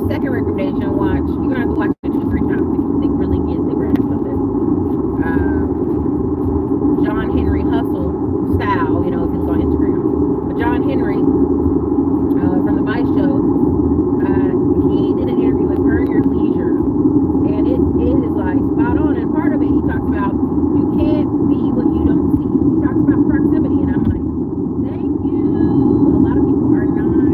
Second recommendation, watch. You're gonna have to watch it 2 or 3 times to really get the grasp of it. John Henry Hustle style, if you look on Instagram. But John Henry from the Vice Show, he did an interview with Earn Your Leisure, and it is like spot on. And part of it, he talks about you can't be what you don't see. He talks about proximity, and I'm like, thank you. A lot of people are not.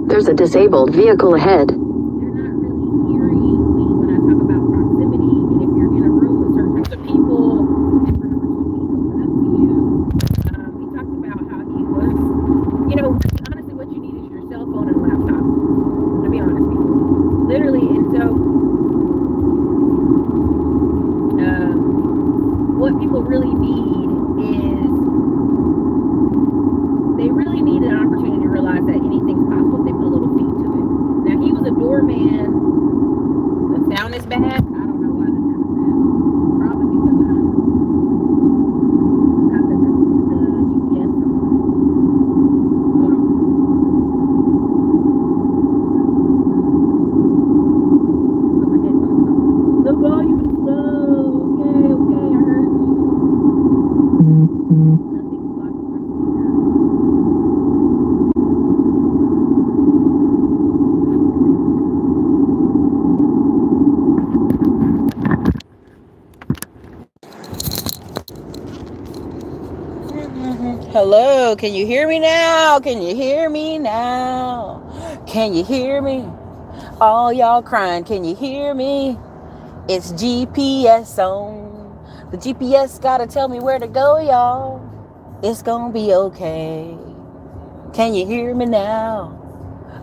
There's a disabled vehicle ahead. They're not really hearing me when I talk about proximity, and if you're in a room with certain types of people, different opportunities open up to you. He talked about how he was, honestly, what you need is your cell phone and a laptop. To be honest with you, literally. And so, what people really need is they really need an opportunity to realize that anything's possible if they put a little feet to it. Now, he was a doorman. The sound is bad. I don't know why the sound is bad. Probably because I have the GPS. Hold on. Put my headphones on. The volume is low. Okay, I heard you. Nothing's blocking my speaker. Hello, can you hear me now? Can you hear me now? Can you hear me? All y'all crying, can you hear me? It's GPS on. The GPS gotta tell me where to go, y'all. It's gonna be okay. Can you hear me now?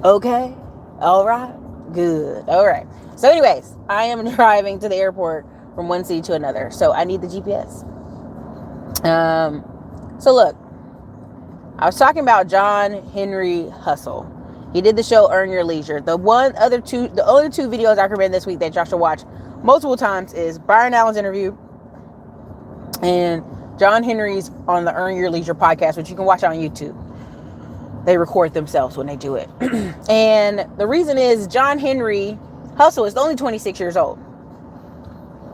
Okay. All right. Good. All right. So anyways, I am driving to the airport from one city to another. So I need the GPS. So look, I was talking about John Henry Hustle. He did the show Earn Your Leisure. The only two videos I recommend this week that y'all should watch multiple times is Byron Allen's interview and John Henry's on the Earn Your Leisure podcast, which you can watch on YouTube. They record themselves when they do it. And the reason is John Henry Hustle is only 26 years old.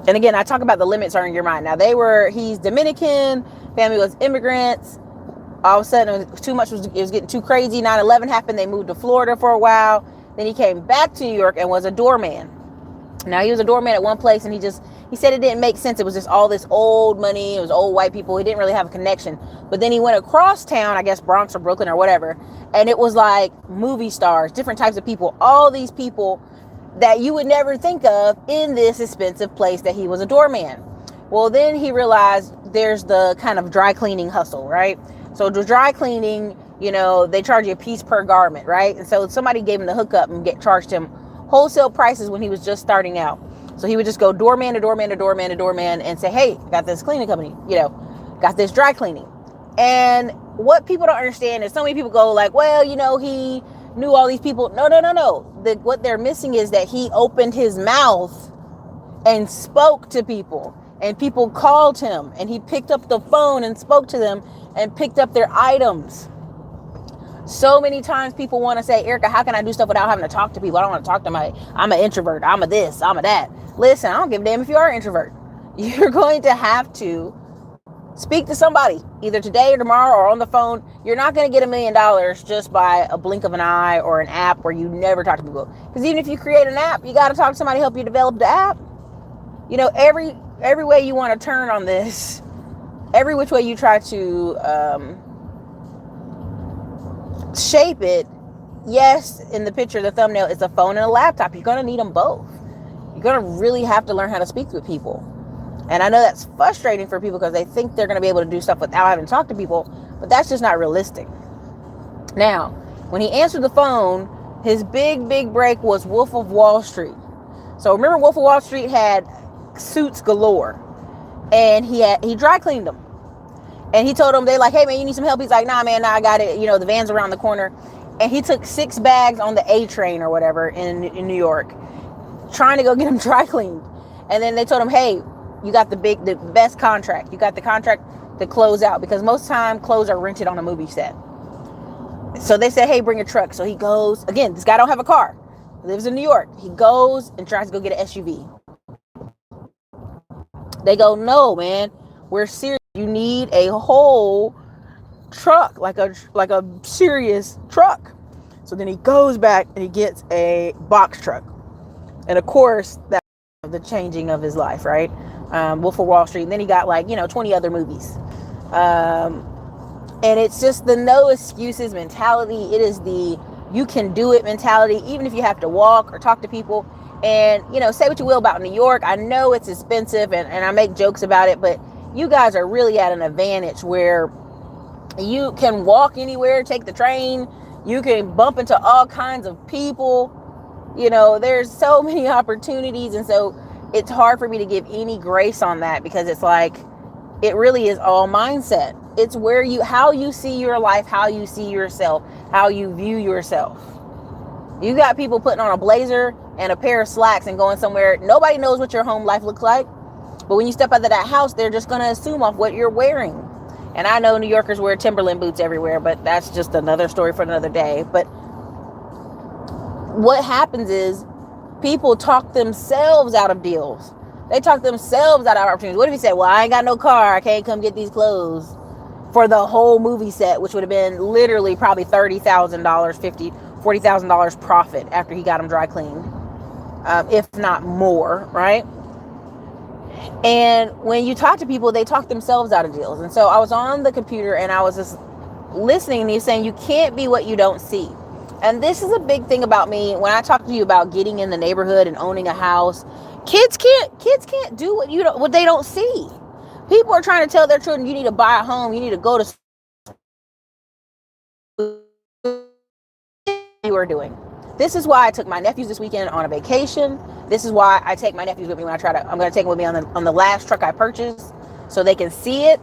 And again, I talk about the limits are in your mind. Now he's Dominican, family was immigrants. All of a sudden, it was getting too crazy. 9/11 happened. They moved to Florida for a while. Then he came back to New York and was a doorman. Now, he was a doorman at one place, and he said it didn't make sense. It was just all this old money. It was old white people. He didn't really have a connection. But then he went across town, I guess Bronx or Brooklyn or whatever, and it was like movie stars, different types of people, all these people that you would never think of in this expensive place that he was a doorman. Well, then he realized there's the kind of dry cleaning hustle, right? So the dry cleaning, they charge you a piece per garment, right? And so somebody gave him the hookup and charged him wholesale prices when he was just starting out. So he would just go doorman to doorman to doorman to doorman and say, hey, got this cleaning company, got this dry cleaning. And what people don't understand is so many people go like, well, he knew all these people. No. What they're missing is that he opened his mouth and spoke to people. And people called him, and he picked up the phone and spoke to them and picked up their items. So many times people want to say, Erica, how can I do stuff without having to talk to people? I don't want to talk to I'm an introvert. I'm a this, I'm a that. Listen, I don't give a damn if you are an introvert. You're going to have to speak to somebody either today or tomorrow or on the phone. You're not going to get $1 million just by a blink of an eye or an app where you never talk to people. Because even if you create an app, you got to talk to somebody to help you develop the app. Every way you want to turn on this, every which way you try to shape it, yes, in the picture, the thumbnail, it's a phone and a laptop. You're going to need them both. You're going to really have to learn how to speak with people. And I know that's frustrating for people because they think they're going to be able to do stuff without having to talk to people, but that's just not realistic. Now, when he answered the phone, his big break was Wolf of Wall Street. So remember, Wolf of Wall Street had suits galore, and he dry cleaned them. And he told them, they like, hey man, you need some help? He's like, nah man, I got it. The van's around the corner. And he took 6 bags on the A train or whatever in New York, trying to go get them dry cleaned. And then they told him, hey, you got the best contract. You got the contract to close out, because most time clothes are rented on a movie set. So they said, hey, bring a truck. So he goes, again, this guy don't have a car. He lives in New York. He goes and tries to go get an SUV. They go, no, man, we're serious. You need a whole truck, like a serious truck. So then he goes back and he gets a box truck. And of course, that's the changing of his life, right? Wolf of Wall Street. And then he got 20 other movies. And it's just the no excuses mentality. It is the you can do it mentality, even if you have to walk or talk to people. And, say what you will about New York. I know it's expensive and I make jokes about it, but you guys are really at an advantage where you can walk anywhere, take the train. You can bump into all kinds of people. There's so many opportunities. And so it's hard for me to give any grace on that, because it's like, it really is all mindset. It's how you see your life, how you see yourself, how you view yourself. You got people putting on a blazer and a pair of slacks and going somewhere. Nobody knows what your home life looks like. But when you step out of that house, they're just going to assume off what you're wearing. And I know New Yorkers wear Timberland boots everywhere, but that's just another story for another day. But what happens is people talk themselves out of deals. They talk themselves out of opportunities. What if he said, well, I ain't got no car, I can't come get these clothes for the whole movie set, which would have been literally probably $30,000, $50,000, $40,000 profit after he got them dry cleaned, if not more, right? And when you talk to people, they talk themselves out of deals. And so I was on the computer and I was just listening, and he's saying you can't be what you don't see. And this is a big thing about me. When I talk to you about getting in the neighborhood and owning a house, kids can't do what they don't see. People are trying to tell their children, you need to buy a home, you need to go to you are doing. This is why I took my nephews this weekend on a vacation. This is why I take my nephews with me when I'm going to take them with me on the last truck I purchased, so they can see it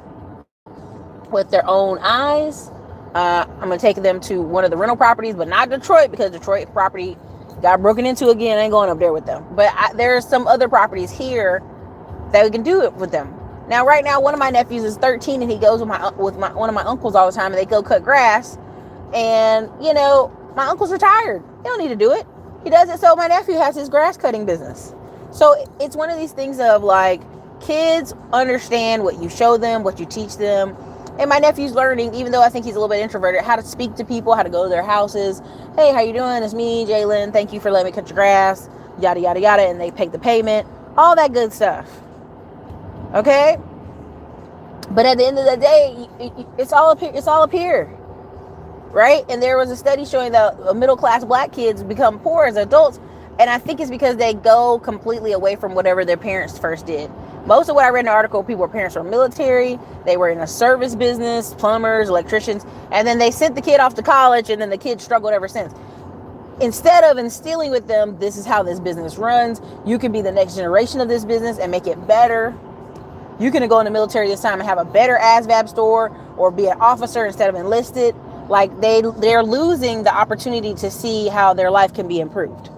with their own eyes. I'm going to take them to one of the rental properties, but not Detroit, because Detroit property got broken into again. I ain't going up there with them. But there's some other properties here that we can do it with them. Now, right now, one of my nephews is 13, and he goes with one of my uncles all the time, and they go cut grass. And, my uncle's retired. He don't need to do it. He does it so my nephew has his grass cutting business. So it's one of these things of kids understand what you show them, what you teach them. And my nephew's learning, even though I think he's a little bit introverted, how to speak to people, how to go to their houses. Hey, how you doing? It's me, Jalen. Thank you for letting me cut your grass. Yada, yada, yada. And they pay the payment. All that good stuff. Okay? But at the end of the day, it's all up here. Right? And there was a study showing that middle-class black kids become poor as adults. And I think it's because they go completely away from whatever their parents first did. Most of what I read in the article, parents were military, they were in a service business, plumbers, electricians, and then they sent the kid off to college, and then the kid struggled ever since. Instead of instilling with them, this is how this business runs, you can be the next generation of this business and make it better. You can go in the military this time and have a better ASVAB store, or be an officer instead of enlisted. They're losing the opportunity to see how their life can be improved.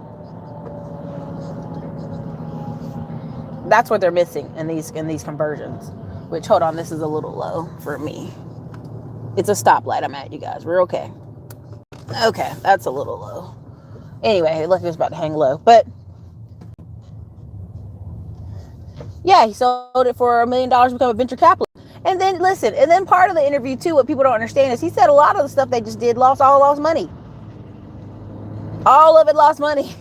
That's what they're missing in these conversions. Which, hold on, this is a little low for me. It's a stoplight I'm at, you guys. We're okay. Okay, that's a little low. Anyway, it looked like it was about to hang low. But yeah, he sold it for $1 million to become a venture capitalist. And then listen, and then part of the interview too, what people don't understand is he said a lot of the stuff they just did lost money. All of it lost money.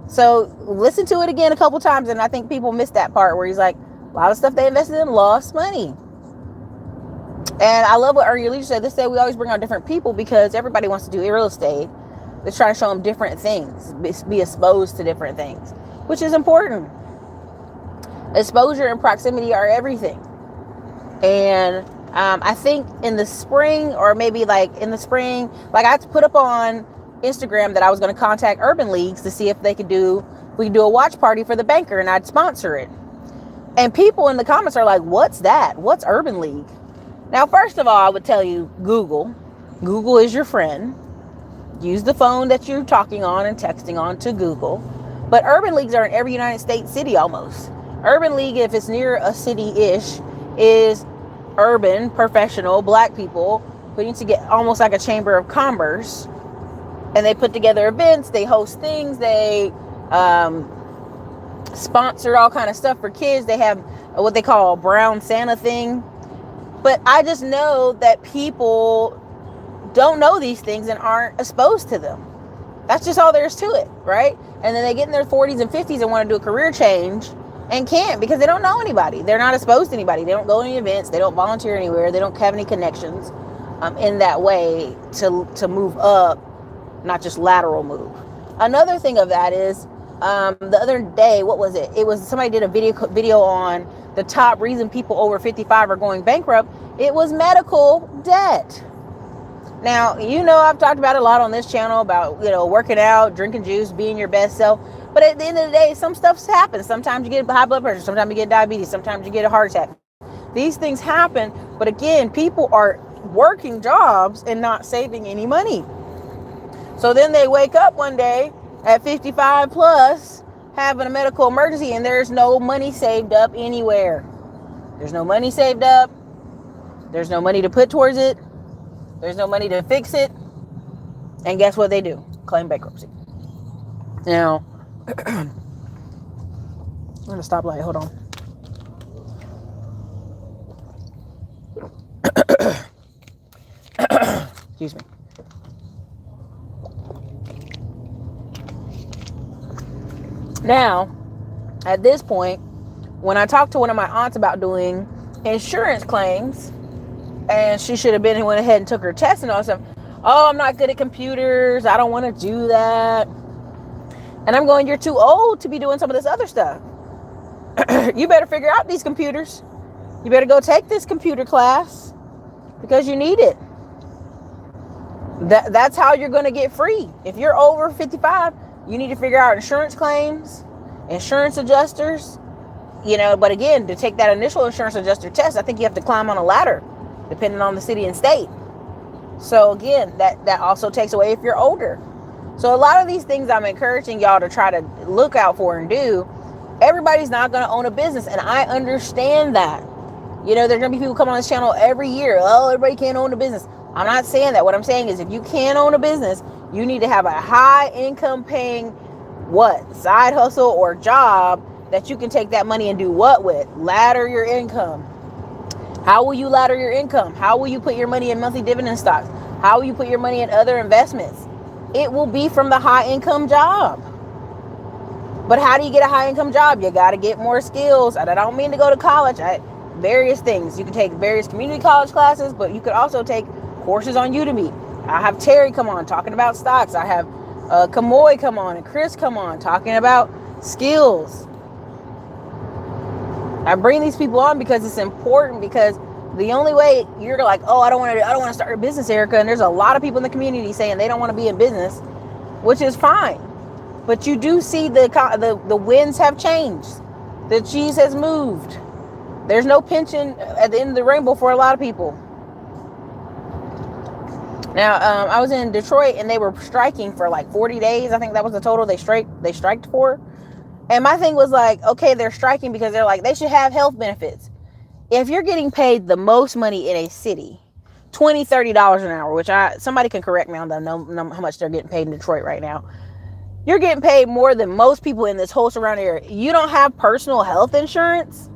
So listen to it again a couple times, and I think people missed that part where he's like, a lot of stuff they invested in lost money. And I love what Earn Your Leisure said. They said we always bring on different people because everybody wants to do real estate. They're trying to show them different things, be exposed to different things, which is important. Exposure and proximity are everything. And I think in the spring, or maybe in the spring, I put up on Instagram that I was going to contact Urban Leagues to see if we could do a watch party for the banker, and I'd sponsor it. And people in the comments are like, what's that? What's Urban League? Now, first of all, I would tell you Google. Google is your friend. Use the phone that you're talking on and texting on to Google. But urban leagues are in every United States city almost. Urban league, if it's near a city-ish, is urban, professional, black people putting together almost like a chamber of commerce. And they put together events, they host things, they sponsor all kind of stuff for kids. They have what they call a brown Santa thing. But I just know that people don't know these things and aren't exposed to them. That's just all there is to it, right? And then they get in their 40s and 50s and want to do a career change and can't because they don't know anybody. They're not exposed to anybody. They don't go to any events. They don't volunteer anywhere. They don't have any connections in that way to move up, not just lateral move. Another thing of that is the other day, what was it? It was somebody did a video on the top reason people over 55 are going bankrupt. It was medical debt. Now, I've talked about it a lot on this channel about, working out, drinking juice, being your best self. But at the end of the day, some stuff happens. Sometimes you get high blood pressure. Sometimes you get diabetes. Sometimes you get a heart attack. These things happen. But again, people are working jobs and not saving any money. So then they wake up one day at 55 plus having a medical emergency and there's no money saved up anywhere. There's no money saved up. There's no money to put towards it. There's no money to fix it. And guess what they do? Claim bankruptcy. Now, I'm going to stoplight. Hold on. Excuse me. Now, at this point, when I talked to one of my aunts about doing insurance claims, and she should have went ahead and took her test and all stuff. Oh, I'm not good at computers. I don't want to do that. And I'm going, you're too old to be doing some of this other stuff. You better figure out these computers. You better go take this computer class because you need it. That's how you're going to get free. If you're over 55, you need to figure out insurance claims, insurance adjusters, but again, to take that initial insurance adjuster test, I think you have to climb on a ladder depending on the city and state. So again, that also takes away if you're older. So a lot of these things I'm encouraging y'all to try to look out for and do. Everybody's not going to own a business, and I understand that. There's going to be people come on this channel every year. Oh, everybody can't own a business. I'm not saying that. What I'm saying is if you can't own a business, you need to have a high income paying side hustle or job that you can take that money and do what with? Ladder your income. How will you ladder your income? How will you put your money in monthly dividend stocks? How will you put your money in other investments? It will be from the high income job. But how do you get a high income job? You got to get more skills. And I don't mean to go to college. Various things. You can take various community college classes, but you could also take courses on Udemy. I have Terry come on talking about stocks. I have Kamoy come on and Chris come on talking about skills. I bring these people on because it's important, because the only way you're like, oh, I don't want to start a business, Erica. And there's a lot of people in the community saying they don't want to be in business, which is fine. But you do see the winds have changed. The cheese has moved. There's no pension at the end of the rainbow for a lot of people. Now, I was in Detroit and they were striking for like 40 days. I think that was the total they striked for. And my thing was like, okay, they're striking because they're like, they should have health benefits. If you're getting paid the most money in a city, $20, $30 an hour, which somebody can correct me on that, know how much they're getting paid in Detroit right now. You're getting paid more than most people in this whole surrounding area. You don't have personal health insurance.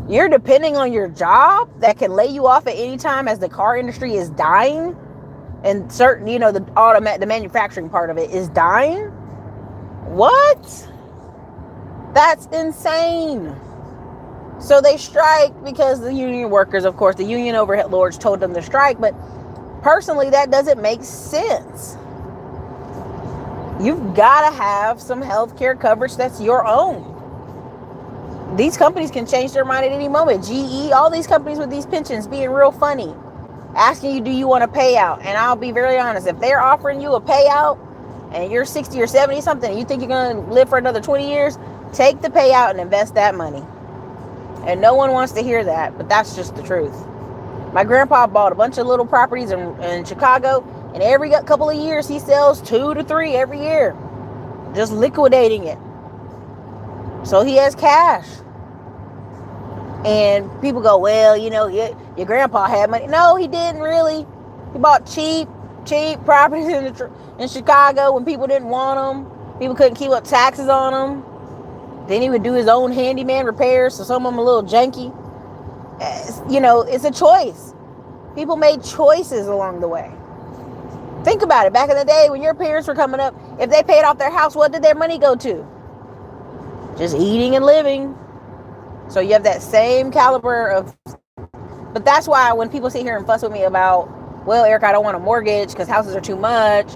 You're depending on your job that can lay you off at any time as the car industry is dying. And certain, the manufacturing part of it is dying. What? That's insane. So they strike because the union workers, of course, the union overlords told them to strike. But personally, that doesn't make sense. You've got to have some health care coverage that's your own. These companies can change their mind at any moment. GE, all these companies with these pensions being real funny, asking you, do you want a payout? And I'll be very honest, if they're offering you a payout and you're 60 or 70 something and you think you're going to live for another 20 years, take the payout and invest that money. And no one wants to hear that, but that's just the truth. My grandpa bought a bunch of little properties in Chicago, and every couple of years he sells 2 to 3 every year, just liquidating it. So he has cash. And people go, well, your grandpa had money. No, he didn't really. He bought cheap properties in Chicago when people didn't want them. People couldn't keep up taxes on them. Then he would do his own handyman repairs, so some of them a little janky. It's a choice. People made choices along the way. Think about it. Back in the day when your parents were coming up, if they paid off their house, what did their money go to? Just eating and living. So you have that same caliber of... But that's why when people sit here and fuss with me about, well, Eric, I don't want a mortgage because houses are too much.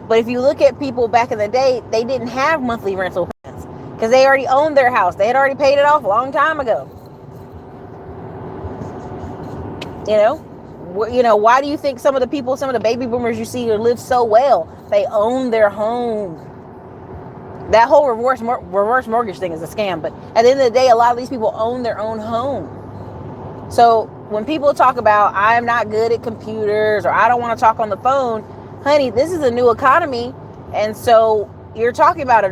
But if you look at people back in the day, they didn't have monthly rental payments because they already owned their house. They had already paid it off a long time ago. Why do you think some of the baby boomers you see live so well? They own their home. That whole reverse mortgage thing is a scam. But at the end of the day, a lot of these people own their own home. So when people talk about, I'm not good at computers or I don't want to talk on the phone, honey, this is a new economy. And so you're talking about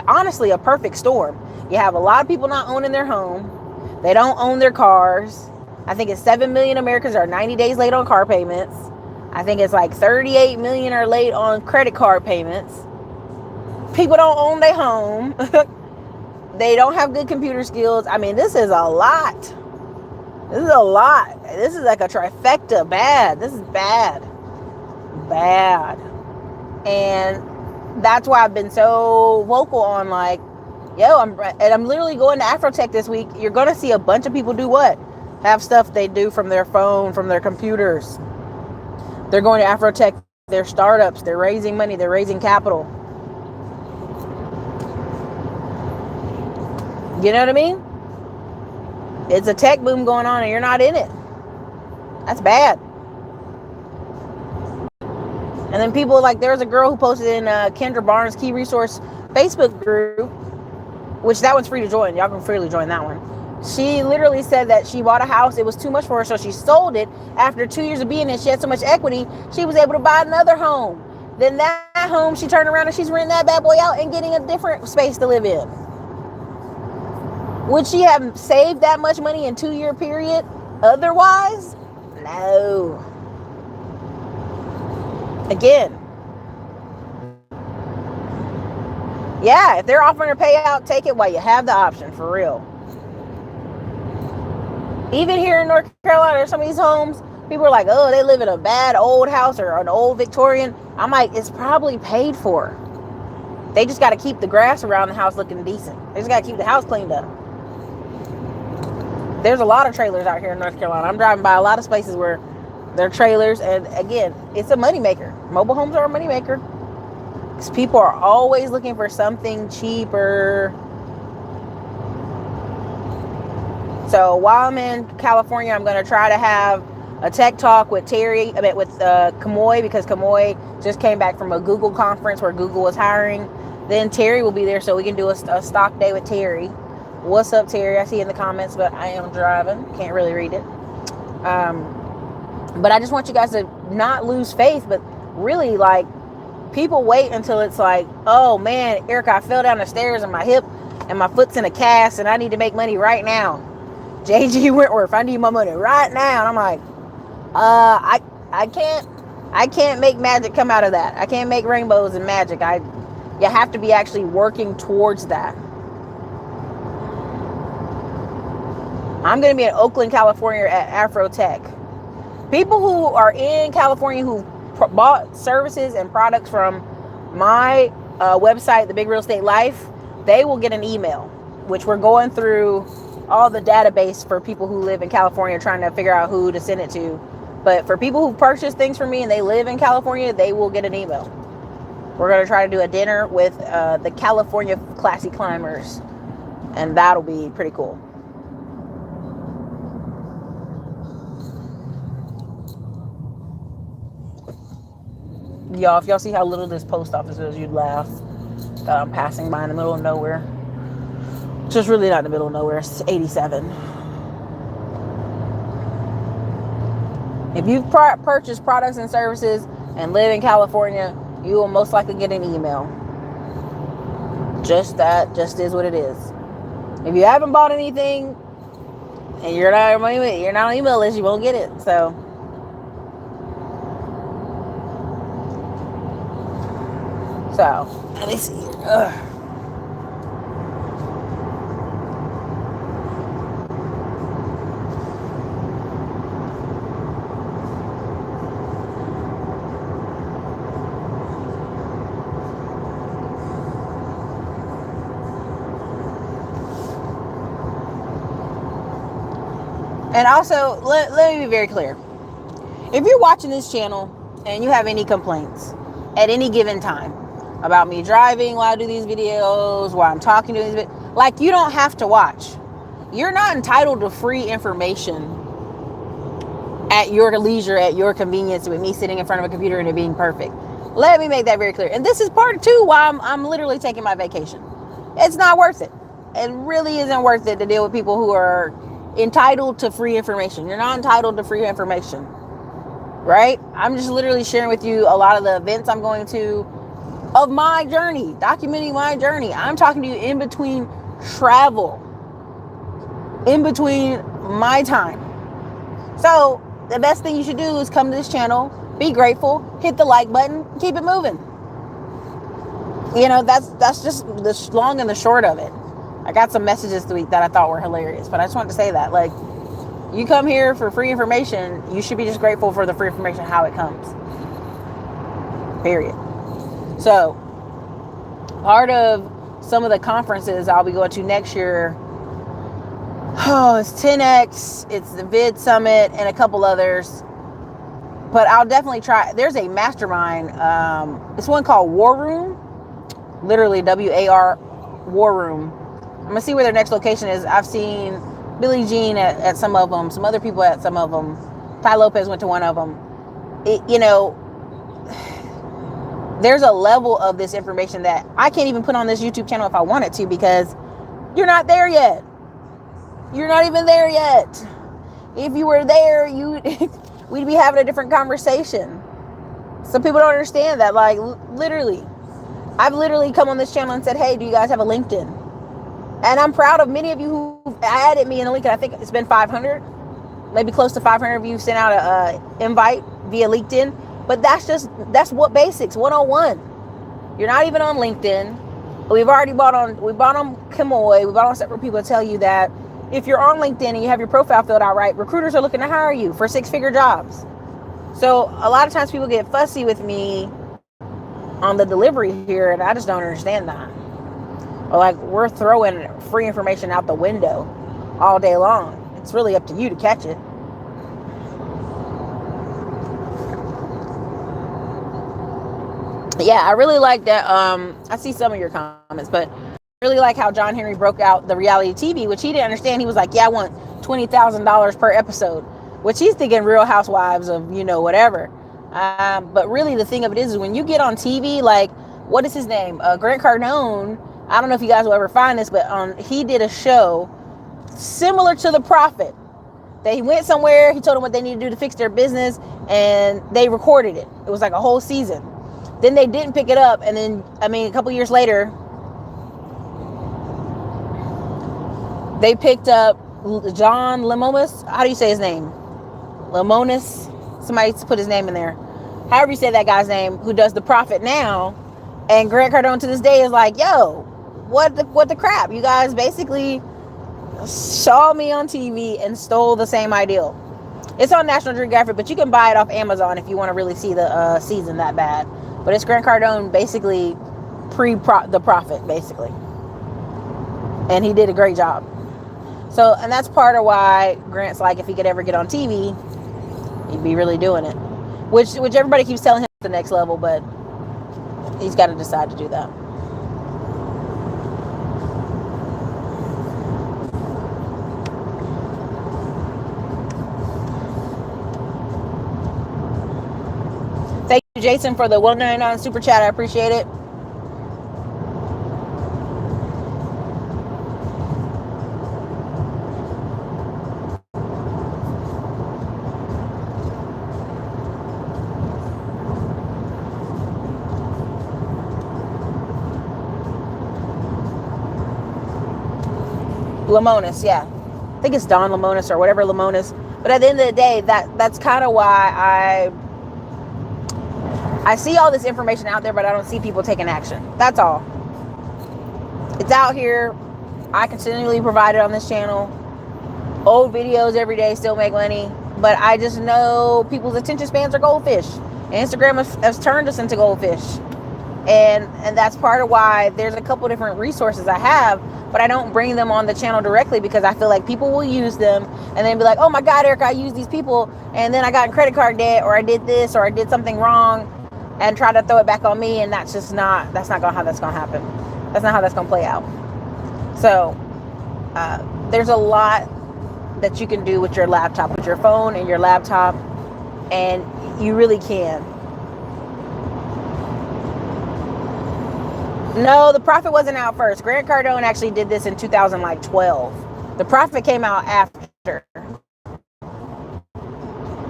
honestly a perfect storm. You have a lot of people not owning their home. They don't own their cars. I think it's 7 million Americans are 90 days late on car payments. I think it's like 38 million are late on credit card payments. People don't own their home. They don't have good computer skills. I mean, this is a lot. This is a lot. This is like a trifecta. Bad. This is bad. Bad. And that's why I've been so vocal on like, I'm literally going to Afrotech this week. You're going to see a bunch of people do what? Have stuff they do from their phone, from their computers. They're going to Afrotech. They're startups. They're raising money. They're raising capital. You know what I mean? It's a tech boom going on and you're not in it. That's bad. And then people like, there was a girl who posted in Kendra Barnes Key Resource Facebook group, which that one's free to join. Y'all can freely join that one. She literally said that she bought a house. It was too much for her, so she sold it. After 2 years of being in, she had so much equity, she was able to buy another home. Then that home, she turned around and she's renting that bad boy out and getting a different space to live in. Would she have saved that much money in 2-year period otherwise? No. Again. Yeah, if they're offering a payout, take it while you have the option, for real. Even here in North Carolina, some of these homes, people are like, oh, they live in a bad old house or an old Victorian. I'm like, it's probably paid for. They just got to keep the grass around the house looking decent. They just got to keep the house cleaned up. There's a lot of trailers out here in North Carolina. I'm driving by a lot of spaces where they're trailers. And again, it's a moneymaker. Mobile homes are a moneymaker. Because people are always looking for something cheaper. So while I'm in California, I'm going to try to have a tech talk with Kamoy, because Kamoy just came back from a Google conference where Google was hiring. Then Terry will be there, so we can do a stock day with Terry. What's up, Terry? I see in the comments, but I am driving. Can't really read it. But I just want you guys to not lose faith, but really, like, people wait until it's like, oh man, Erica, I fell down the stairs and my hip and my foot's in a cast and I need to make money right now. JG Wentworth, I need my money right now. And I'm like, I can't make magic come out of that. I can't make rainbows and magic. You have to be actually working towards that. I'm going to be in Oakland, California at Afrotech. People who are in California who bought services and products from my website, The Big Real Estate Life, they will get an email, which we're going through all the database for people who live in California, trying to figure out who to send it to. But for people who purchase things from me and they live in California, they will get an email. We're going to try to do a dinner with the California Classy Climbers, and that'll be pretty cool. Y'all, if y'all see how little this post office is, you'd laugh that I'm passing by in the middle of nowhere. Just really not in the middle of nowhere. It's 87. If you've purchased products and services and live in California, you will most likely get an email. Just is what it is. If you haven't bought anything and you're not on email list, you won't get it. So let me see here. Ugh. And also, let me be very clear. If you're watching this channel and you have any complaints at any given time about me driving while I do these videos, while I'm talking to these videos, like, you don't have to watch. You're not entitled to free information at your leisure, at your convenience, with me sitting in front of a computer and it being perfect. Let me make that very clear. And this is part two why I'm literally taking my vacation. It's not worth it. It really isn't worth it to deal with people who are entitled to free information. You're not entitled to free information, right? I'm just literally sharing with you a lot of the events I'm going to of my journey, documenting my journey. I'm talking to you in between travel, in between my time. So the best thing you should do is come to this channel, be grateful, hit the like button, keep it moving. You know, that's just the long and the short of it. I got some messages this week that I thought were hilarious, but I just wanted to say that, like, you come here for free information, you should be just grateful for the free information, how it comes. Period. So, part of some of the conferences I'll be going to next year, it's 10X, it's the Vid Summit, and a couple others. But I'll definitely try. There's a mastermind. It's one called War Room. Literally, WAR, War Room. I'm going to see where their next location is. I've seen Billie Jean at some of them, some other people at some of them. Ty Lopez went to one of them. There's a level of this information that I can't even put on this YouTube channel if I wanted to, because you're not there yet. You're not even there yet. If you were there, we'd be having a different conversation. Some people don't understand that. Like, literally, I've literally come on this channel and said, hey, do you guys have a LinkedIn? And I'm proud of many of you who added me in a LinkedIn. I think it's been 500, maybe close to 500 of you sent out an invite via LinkedIn. But that's what basics 101. You're not even on LinkedIn. We bought on Kimoy. We bought on several people to tell you that if you're on LinkedIn and you have your profile filled out right, recruiters are looking to hire you for 6-figure jobs. So a lot of times people get fussy with me on the delivery here, and I just don't understand that. Or like, we're throwing free information out the window all day long. It's really up to you to catch it. Yeah, I really like that. I see some of your comments, but I really like how John Henry broke out the reality TV, which he didn't understand. He was like, yeah, I want $20,000 per episode, which he's thinking Real Housewives of, whatever. But really the thing of it is when you get on TV, like, what is his name? Grant Cardone. I don't know if you guys will ever find this, but he did a show similar to The Prophet. They went somewhere, he told them what they needed to do to fix their business, and they recorded it. It was like a whole season. Then they didn't pick it up, and then, a couple years later, they picked up John Lemonis. How do you say his name? Lemonis? Somebody put his name in there. However you say that guy's name, who does The Prophet now. And Grant Cardone to this day is like, yo, what the crap? You guys basically saw me on TV and stole the same ideal. It's on National Geographic, but you can buy it off Amazon if you want to really see the season that bad. But it's Grant Cardone basically The Prophet, basically. And he did a great job. So, and that's part of why Grant's like, if he could ever get on TV, he'd be really doing it. Which everybody keeps telling him the next level, but he's got to decide to do that. Thank you, Jason, for the $1.99 super chat. I appreciate it. Lamonis, yeah. I think it's Don Lamonis or whatever Lamonis. But at the end of the day, that's kind of why I see all this information out there, but I don't see people taking action. That's all. It's out here. I continually provide it on this channel. Old videos every day still make money. But I just know people's attention spans are goldfish. And Instagram has turned us into goldfish. And that's part of why there's a couple different resources I have, but I don't bring them on the channel directly because I feel like people will use them and then be like, oh my God, Erica, I used these people and then I got in credit card debt, or I did this, or I did something wrong, and try to throw it back on me. And that's not how that's going to happen. That's not how that's going to play out. So there's a lot that you can do with your laptop, with your phone and your laptop, and you really can. No, the Prophet wasn't out first. Grant Cardone actually did this in 2012. The Prophet came out after.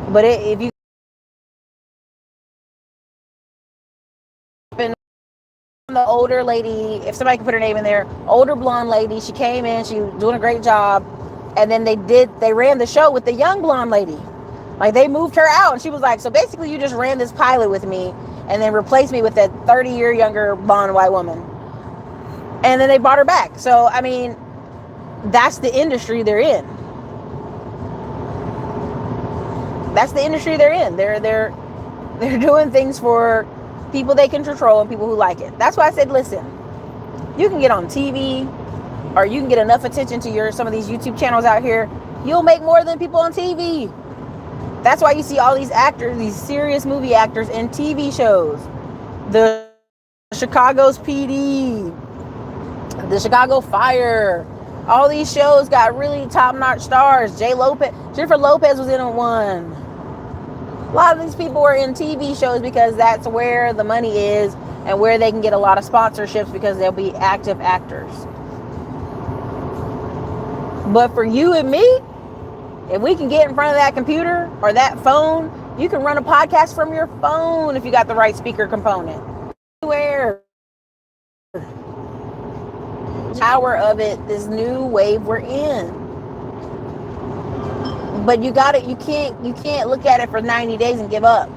But if you the older lady, if somebody can put her name in there, older blonde lady, she came in, she was doing a great job, and then they ran the show with the young blonde lady. Like, they moved her out, and she was like, so basically you just ran this pilot with me and then replaced me with that 30-year younger blonde white woman. And then they brought her back. So, I mean, that's the industry they're in. That's the industry they're in. They're doing things for people they can control and people who like it. That's why I said, listen, you can get on TV, or you can get enough attention to some of these YouTube channels out here, you'll make more than people on TV. That's why you see all these actors, these serious movie actors in TV shows. The Chicago's PD, the Chicago Fire, all these shows got really top-notch stars. Jennifer Lopez was in one. A lot of these people are in TV shows because that's where the money is and where they can get a lot of sponsorships because they'll be active actors. But for you and me, if we can get in front of that computer or that phone, you can run a podcast from your phone if you got the right speaker component. Anywhere. Power of it, this new wave we're in. But you can't look at it for 90 days and give up.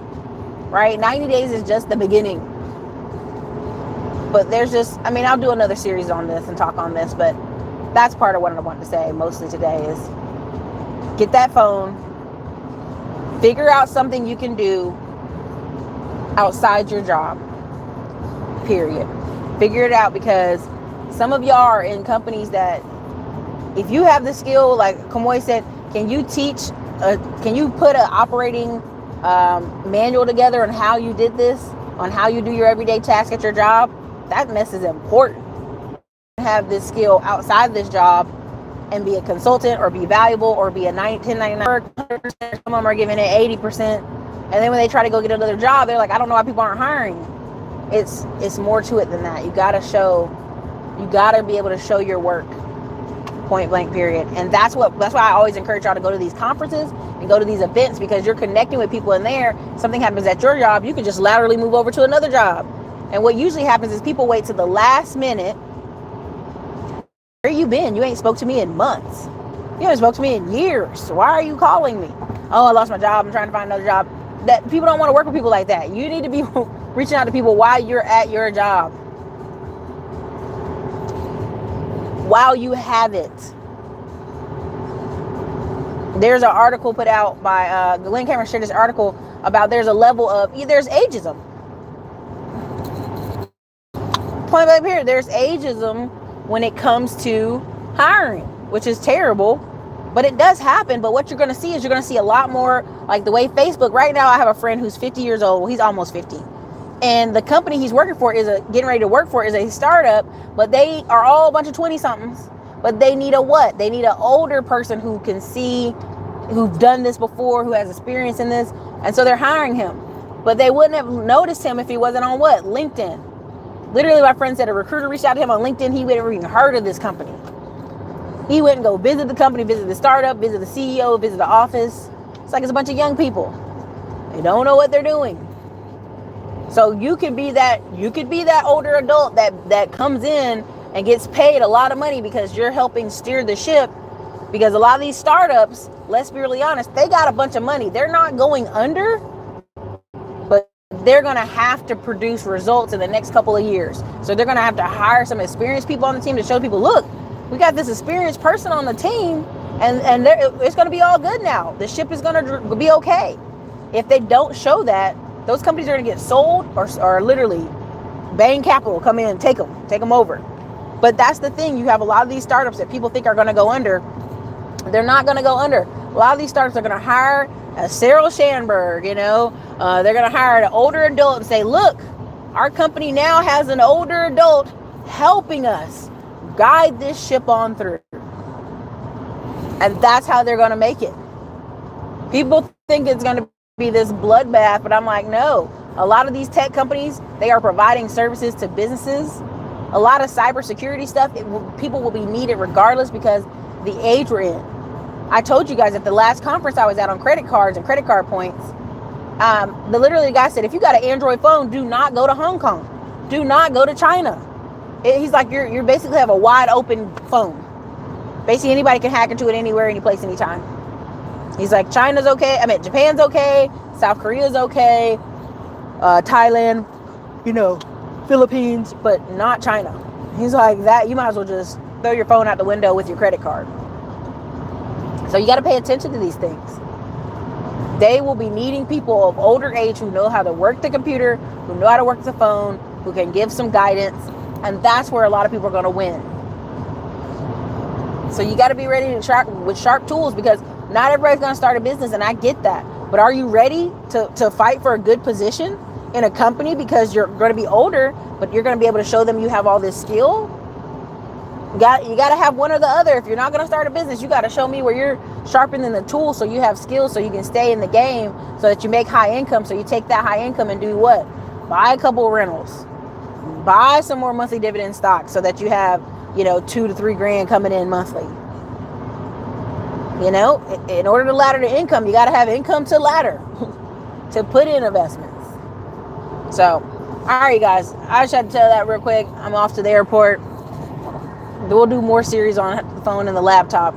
Right? 90 days is just the beginning. But I'll do another series on this and talk on this, but that's part of what I want to say mostly today is get that phone, figure out something you can do outside your job, period. Figure it out, because some of y'all are in companies that if you have the skill, like Kamoy said, can you put an operating manual together on how you did this, on how you do your everyday task at your job? That mess is important. Have this skill outside this job and be a consultant or be valuable or be a 1099. Some of them are giving it 80%. And then when they try to go get another job, they're like, I don't know why people aren't hiring. It's more to it than that. You got to be able to show your work, point blank, period. And that's why I always encourage y'all to go to these conferences and go to these events, because you're connecting with people in there. Something happens at your job, you can just laterally move over to another job. And what usually happens is people wait to the last minute. Where you been? You ain't spoke to me in months. You haven't spoke to me in years. Why are you calling me? Oh, I lost my job. I'm trying to find another job. That people don't want to work with people like that. You need to be reaching out to people while you're at your job, while you have it. There's an article put out by Glenn Cameron shared this article about there's a level of there's ageism. Point blank period. There's ageism when it comes to hiring, which is terrible, but it does happen. But what you're going to see is a lot more like the way Facebook right now. I have a friend who's 50 years old. Well, he's almost 50. And the company he's working for getting ready to work for is a startup, but they are all a bunch of 20 somethings, but they need They need an older person who can see, who've done this before, who has experience in this. And so they're hiring him, but they wouldn't have noticed him if he wasn't on LinkedIn. Literally, my friend said a recruiter reached out to him on LinkedIn. He wouldn't even heard of this company. He went and go visit the company, visit the startup, visit the CEO, visit the office. It's like it's a bunch of young people. They don't know what they're doing. So you could be that older adult that comes in and gets paid a lot of money because you're helping steer the ship. Because a lot of these startups, let's be really honest, they got a bunch of money. They're not going under, but they're going to have to produce results in the next couple of years. So they're going to have to hire some experienced people on the team to show people, look, we got this experienced person on the team, and it's going to be all good now. The ship is going to be okay. If they don't show that, those companies are going to get sold or literally Bain Capital come in and take them over. But that's the thing. You have a lot of these startups that people think are going to go under. They're not going to go under. A lot of these startups are going to hire a Sarah Sandberg, they're going to hire an older adult and say, look, our company now has an older adult helping us guide this ship on through. And that's how they're going to make it. People think it's going to be this bloodbath, but I'm like, no. A lot of these tech companies, they are providing services to businesses. A lot of cybersecurity stuff, people will be needed regardless because the age we're in. I told you guys at the last conference I was at on credit cards and credit card points, the guy said, if you got an Android phone, do not go to Hong Kong. Do not go to China. He's like, you're basically have a wide open phone. Basically, anybody can hack into it anywhere, any place, anytime. He's like, China's okay. Japan's okay. South Korea's okay. Thailand, Philippines, but not China. He's like, that you might as well just throw your phone out the window with your credit card. So you got to pay attention to these things. They will be needing people of older age who know how to work the computer, who know how to work the phone, who can give some guidance. And that's where a lot of people are going to win. So you got to be ready to with sharp tools, because not everybody's going to start a business, and I get that. But are you ready to fight for a good position in a company because you're going to be older, but you're going to be able to show them you have all this skill? You got to have one or the other. If you're not going to start a business, you got to show me where you're sharpening the tool so you have skills so you can stay in the game, so that you make high income. So you take that high income and do what? Buy a couple of rentals. Buy some more monthly dividend stocks so that you have, $2 to $3 grand coming in monthly. In order to ladder the income, you got to have income to ladder to put in investments. So, all right, guys, I just had to tell that real quick. I'm off to the airport. We'll do more series on the phone and the laptop.